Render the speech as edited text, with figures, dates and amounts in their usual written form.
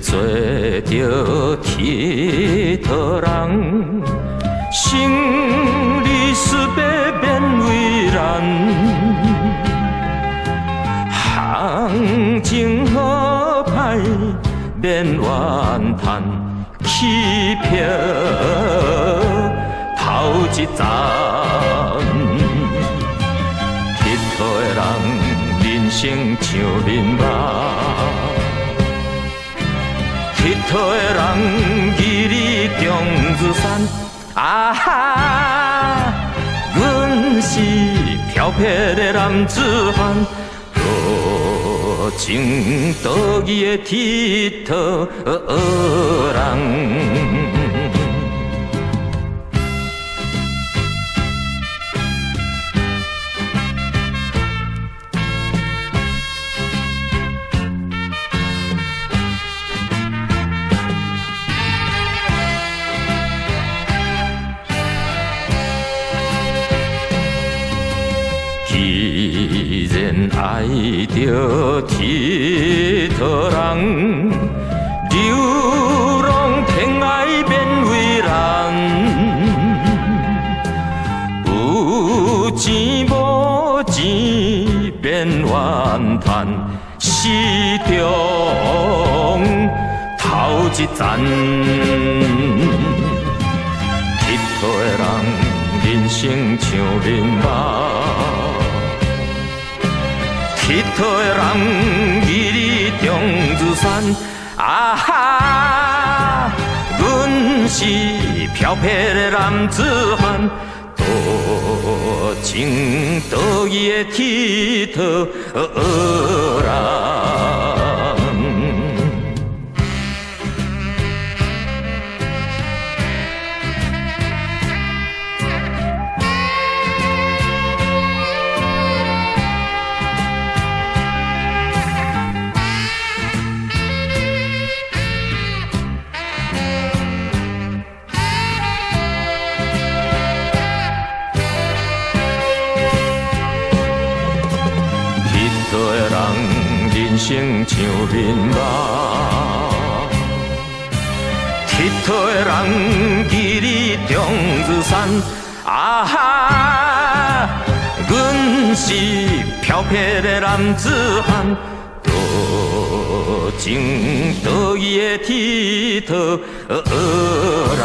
做着铁头人，生离死别免为难，行情好歹免怨叹，起票头一站，佚佗的人人生像面目。佚佗的人，义理中如山。啊哈，阮是飘撇的男子汉，多情多义的佚佗人。既然爱着佚佗人，流浪天涯免为难，有钱无钱免怨叹，死中头一站。佚佗的人，人生像面目。佚佗的人，义理中如山。啊哈，阮是飘撇的男子汉，多情多义的佚佗人。人生像面目，佚佗的人，义理中如山。啊哈，阮是飘撇的男子汉，多情多义的佚佗人。